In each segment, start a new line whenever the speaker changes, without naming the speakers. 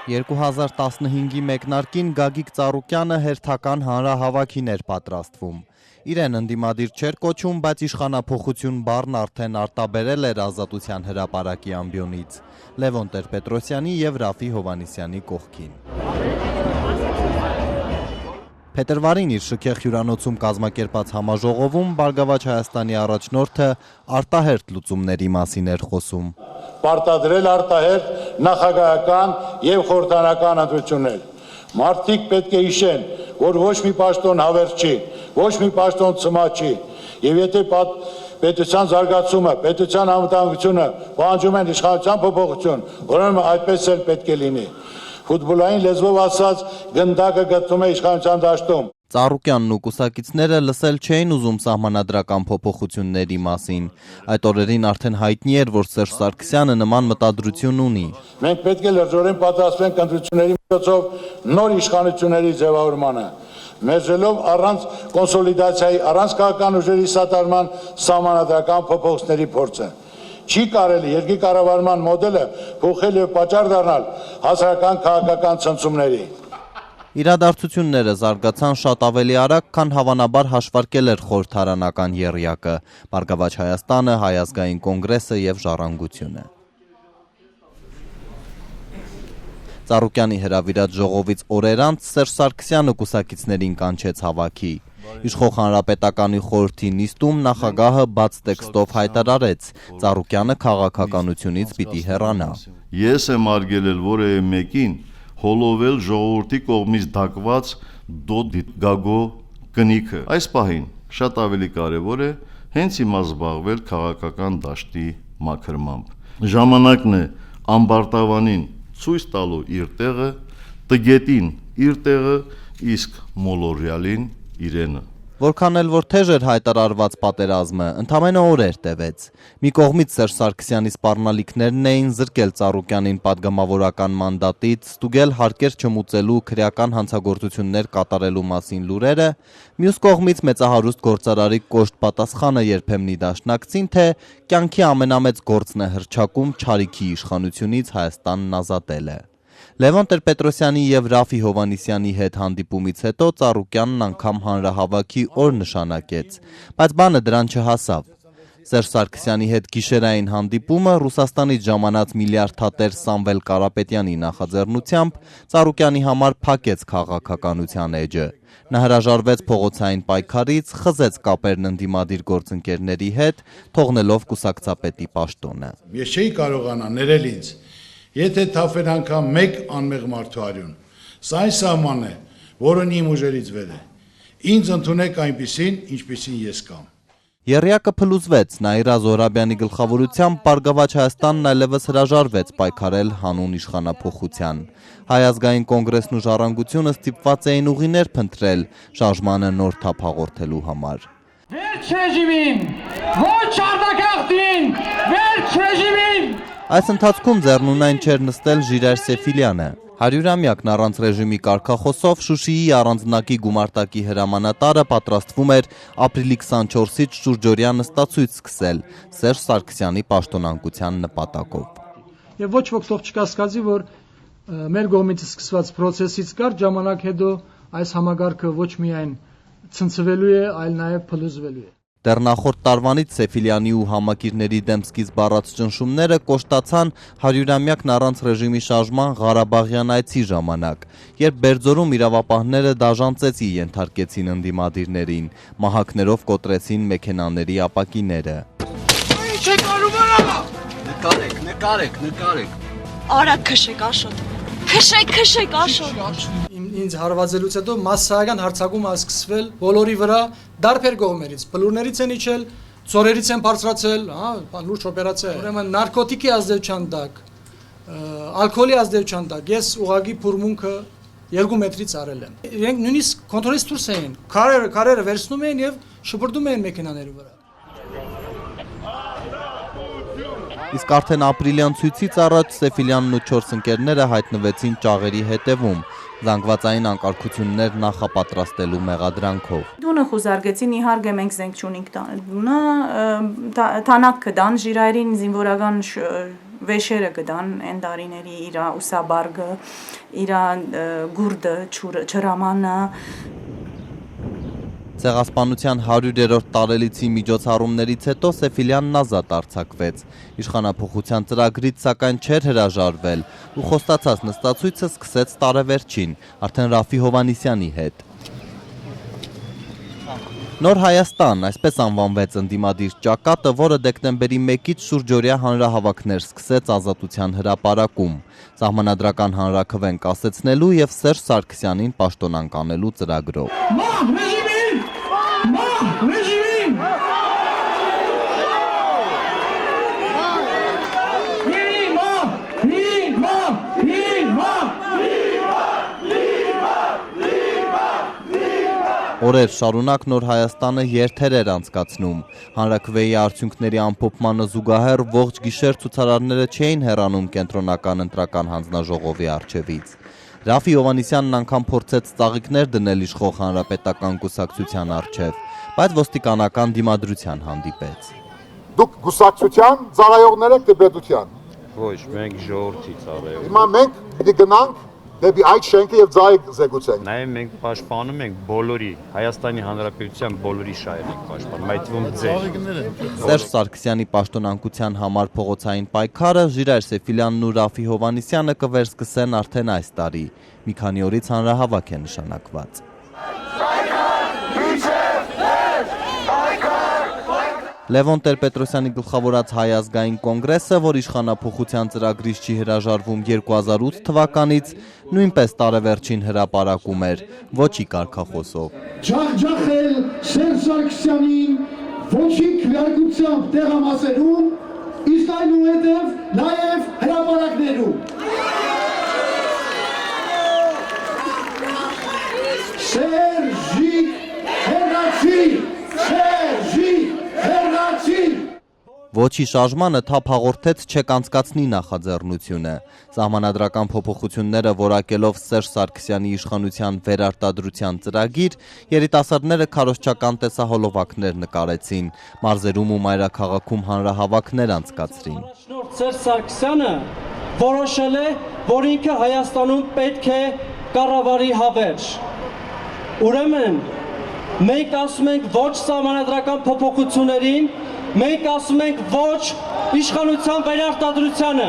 2015-ի մեկնարկին Գագիկ Ծառուկյանը հերթական հանրահավաքին էր պատրաստվում։ Իրեն ընդդիմադիր չէր կոչում, բայց իշխանափոխություն բառն արդեն արտաբերել էր Ազատության հրապարակի ամբիոնից Լևոն Տեր-Պետրոսյանի և Ռաֆի Հովհաննիսյանի կողքին։ Փետրվարին իր շքեղ հյուրանոցում կազմակերպած համաժողովում Բարգավաճ Հայաստանի առաջնորդը արտահերթ լուծումների մասին էր խոսում։
Պարտադրել արտահերթ նախագահական և խորհրդարանական ընտրություններ։ Մարդիկ պետք է հիշեն, որ ոչ մի պաշտոն հավերժ չի, ոչ մի պաշտոն ցմահ չի, և եթե պետության զարգացումը, պետության անվտանգությունը պահանջում են իշխանության փոփոխություն, ուրեմն այդպես էլ պետք է լինի։ Ֆուտբոլային լեզվով ասած, գնդակը գտնվում է իշխանության դաշտում։
Ծառուկյանն ու կուսակիցները լսել չէին ուզում սահմանադրական փոփոխությունների մասին։ Այդ օրերին արդեն հայտնի էր, որ Սերժ Սարգսյանը նման մտադրություն ունի։
Մենք պետք է լրջորեն պատրաստվենք ընտրությունների միջոցով նոր իշխանությունների ձևավորմանը, մերժելով առանց կոնսոլիդացիայի, առանց քաղաքական ուժերի սատարման սահմանադրական փոփոխությունների փորձը։ Չի կարելի երկրի կառավարման մոդելը փոխել և պատճառ դառնալ հասարակական քաղաքական ցնցումների։
Իրադարձությունները զարգացան շատ ավելի արագ, քան հավանաբար հաշվարկել էր խորհրդարանական եռյակը, Բարգավաճ Հայաստանը, Հայ ազգային կոնգրեսը և Ժառանգությունը։ Ծառուկյանի հրավիրած ժողովից օրեր անց Սերժ Սարգսյանը կուսակիցներին կանչեց հավաքի։ Իշխող Հանրապետականի խորհրդի նիստում նախագահը բաց տեքստով հայտարարեց, Ծառուկյանը քաղաքականությունից պիտի հեռանա։
Ես եմ արգելել որևէ մեկին հոլովել ժողովրդի կողմից դակված դոտ գագո կնիքը։ Այս պահին շատ ավելի կարևոր է հենց հիմա զբաղվել քաղաքական դաշտի մաքրմամբ։ Ժամանակն է ամբարտավանին ցույց տալու իր տեղը, տգետին իր տեղը, իսկ մոլորյալին իրենը։
Որքան էլ որ թեժ էր հայտարարված պատերազմը, ընդամենը օրեր տևեց։ Մի կողմից Սերժ Սարգսյանի սպառնալիքներն էին զրկել Ծառուկյանին պատգամավորական մանդատից, ստուգել հարկեր չմուծելու քրեական հանցագործություններ կատարելու մասին լուրերը, մյուս կողմից մեծահարուստ գործարարի կոշտ պատասխանը երբեմնի դաշնակցին, թե կյանքի ամենամեծ գործն է հռչակում չարիքի իշխանությունից Հայաստանն ազատելը։ Լևոն Տեր-Պետրոսյանի և Ռաֆի Հովհաննիսյանի հետ հանդիպումից հետո Ծառուկյանն անգամ հանրահավաքի օր նշանակեց, բայց բանը դրան չհասավ։ Սերժ Սարգսյանի հետ գիշերային հանդիպումը Ռուսաստանից ժամանած միլիարդատեր Սամվել Կարապետյանի նախաձեռնությամբ Ծառուկյանի համար փակեց քաղաքականության էջը։ Նա հրաժարվեց փողոցային պայքարից, խզեց կապերն ընդդիմադիր գործընկերների հետ, թողնելով կուսակցապետի պաշտոնը։
Ես չէի կարողանա ներել ինձ, եթե թափեր անգամ մեկ անմեղ մարդու արյուն, սա այն սահմանն է, որն իմ ուժերից վեր է։ Ինձ ընդունեք այնպիսին, ինչպիսին ես կամ։
Եռյակը փլուզվեց, Նաիրա Զոհրաբյանի գլխավորությամբ Բարգավաճ Հայաստանն այլևս հրաժարվեց պայքարել հանուն իշխանափոխության։ Հայ ազգային կոնգրեսն ու Ժառանգությունը ստիպված էին ուղիներ փնտրել շարժմանը նոր թափ հաղորդելու համար։
Վերջ ռեժիմին, ոչ արտագաղթին, վերջ ռեժիմին։
Այս ընթացքում ձեռնունայն չէր նստել Ժիրայր Սեֆիլյանը։ 100-ամյակն առանց ռեժիմի կարգախոսով Շուշիի առանձնակի գումարտակի հրամանատարը պատրաստվում էր ապրիլի 24-ից շուրջօրյա նստացույց սկսել Սերժ Սարգսյանի պաշտոնանկության նպատակով։
Եվ ոչ ոք թող չկասկածի, որ մեր կողմից սկսված process-ից կարճ ժամանակ հետո այս համագարկը ոչ միայն ցնցվելու է, այլ նաև փլուզվելու է։
Դեռ նախորդ տարվանից Սեֆիլյանի ու համակիրների դեմ սկիզբ առած ճնշումները կոշտացան 100-ամյակն առանց ռեժիմի շարժման Ղարաբաղյան այցի ժամանակ, երբ Բերձորում իրավապահները դաժանցեցի ենթարկեցին ընդդիմադիրներին, մահակներով կոտրեցին մեքենաների ապակիները։
Ինչ եք անում արագ։ Նկարեք։
Արա քշեք Աշոտ։ Քշեք Աշոտ։
Ինձ հարվածելուց հետո մասսայական հարձակում ա սկսվել բոլորի վրա դարբեր կողմերից, բլուրներից են իջել, ծորերից են բարձրացել, լուրջ օպերացիա է։ Ուրեմն նարկոտիկի ազդեցության տակ, ալկոհոլի ազդեցության տակ ես ուղղակի փուրմունքը 2 մետրից արել եմ։ Իրենք նույնիսկ կոնտրոլից դուրս էին, քարերը վերցնում էին եւ շպրտում էին մեքենաների վրա։
Իսկ արդեն ապրիլյան ցույցից առաջ Սեֆիլյանն ու 4 ընկերները հայտնվեցին ճաղերի հետևում, զանգվածային անկարգություններ նախապատրաստելու մեղադրանքով։
Դունը խուզարգեցին, իհարկե մենք զենք չունենք տանը։ Դունը թանակ կդան, Ժիրայրին զինվորական վեշերը գտան այն տարիների իր ուսաբարգը, իր գուրդը, չրամանը։
Ցեղասպանության 100-րդ տարելիցի միջոցառումներից հետո Սեֆիլյանն ազատ արձակվեց։ Իշխանափոխության ծրագրից սակայն չէր հրաժարվել ու խոստացած նստացույցը սկսեց տարեվերջին, արդեն Ռաֆի Հովհաննիսյանի հետ։ Նոր Հայաստան, այսպես անվանվեց ընդդիմադիր ճակատը, որը դեկտեմբերի 1-ից շուրջօրյա հանրահավաքներ սկսեց Ազատության հրապարակում, սահմանադրական հանրաքվեն կասեցնելու և Սերժ Սարգսյանին պաշտոնանկ անելու ծրագրով։
Մահ ռեժիմին! Մահ ռեժիմին!
Օրեր շարունակ Նոր Հայաստանը երթեր էր անցկացնում։ Հանրաքվեի արդյունքների ամփոփմանը զուգահեռ ողջ գիշեր ցուցարարները չէին հեռանում կենտրոնական ընտրական հանձնաժողովի առջևից։ Ռաֆի Հովհաննիսյանն անգամ փորձեց ծաղիկներ դնել իշխող հանրապետական կուսակցության առջև, բայց ոստիկանական դիմադրության հանդիպեց։
Դուք կուսակցության ծառայողներ եք թե պետության։
Ոչ, մենք ժողովրդի ծառայող։
Հիմա մենք պիտի գնանք դեպի այդ շենքը եւ ծաղիկ զեկուցենք։
Նաեւ մենք պաշտպանում ենք բոլորի Հայաստանի Հանրապետության բոլորի շահերն ենք պաշտպանում, այդ թվում ձեր։
Սերժ Սարգսյանի պաշտոնանկության համար փողոցային պայքարը Ժիրայր Սեֆիլյանն ու Ռաֆի Հովհաննիսյանը կվերսկսեն արդեն այս տարի։ Մի քանի օրից հանրահավաք է նշանակված։ Լևոն Տեր-Պետրոսյանի գլխավորած Հայ ազգային կոնգրեսը, որ իշխանափոխության ծրագրից չի հրաժարվում 2008 թվականից, նույնպես տարեվերջին հրապարակում էր, ոչի կարգախոսով։
Ջախջախել Սերժ Սարգսյանին ոչի քվեարկությամբ տեղամասերում, իսկ այնուհետև նաև հրապարակներում։ Սերժիկ հեռացի, Սերժիկ հեռացի։
Ոչի շարժմանը թափ հաղորդեց չեք անցկացնի նախաձեռնությունը։ Սահմանադրական փոփոխությունները որակելով Սերժ Սարգսյանի իշխանության վերարտադրության ծրագիր, երիտասարդները քարոզչական տեսահոլովակներ նկարեցին, մարզերում ու մայրաքաղաքում հանրահավաքներ անցկացրին։
Սերժ Սարգսյանը որոշել է, որ ինքը Հայաստանում պետք է կառավարի հավերժ։ Ուրեմն մենք ասում ենք ոչ սահմանադրական փոփոխություններին, մենք ասում ենք ոչ իշխանության վերարտադրությանը։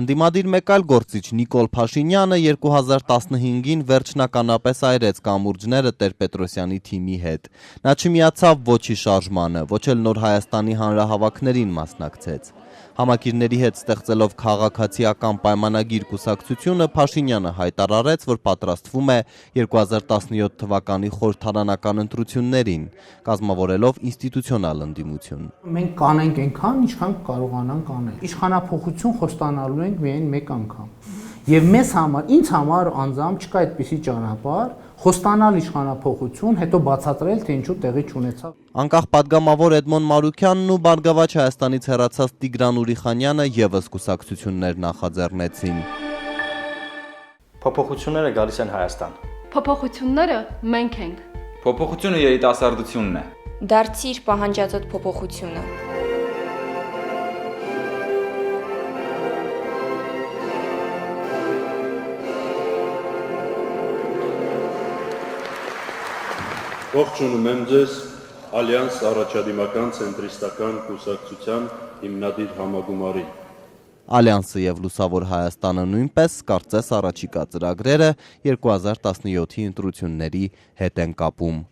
Ընդդիմադիր մեկ այլ գործիչ Նիկոլ Փաշինյանը 2015-ին վերջնականապես այրեց կամուրջները Տեր-Պետրոսյանի թիմի հետ։ Նա չմիացավ ոչի շարժմանը, ոչ էլ Նոր Հայաստանի հանրահավաքներին մասնակցեց։ Համակիրների հետ ստեղծելով քաղաքացիական պայմանագիր կուսակցությունը Փաշինյանը հայտարարեց, որ պատրաստվում է 2017 թվականի խորհրդարանական ընտրություններին, կազմավորելով ինստիտուցիոնալ ընդդիմություն։
Մենք կանենք այնքան, ինչքան կարողանանք անել։ Իշխանափոխություն խոստանալու ենք միայն մեկ անգամ։ Եվ մեզ համար, ինձ համար անձամբ չկա այդպիսի ճանապարհ, խոստանալ իշխանափոխություն, հետո բացատրել, թե ինչու տեղի չունեցավ։
Անկախ падգամավոր Էդմոն Մարուքյանն ու Բարգավաճ Հայաստանից հեռացած Տիգրան Ուրիխանյանը ևս կուսակցություններ նախաձեռնեցին։
Փոփոխությունները գալիս են Հայաստան։
Փոփոխությունները մենք ենք։
Փոփոխությունը երիտասարդությունն է։
Դարձիր պահանջածդ փոփոխությունը։
Ողջունում եմ ձեզ Ալյանս առաջադիմական ցենտրիստական կուսակցության հիմնադիր համագումարին։
Ալյանսը եւ Լուսավոր Հայաստանը նույնպես կարծես առաջիկա ծրագրերը 2017-ի ընտրությունների հետ են կապում։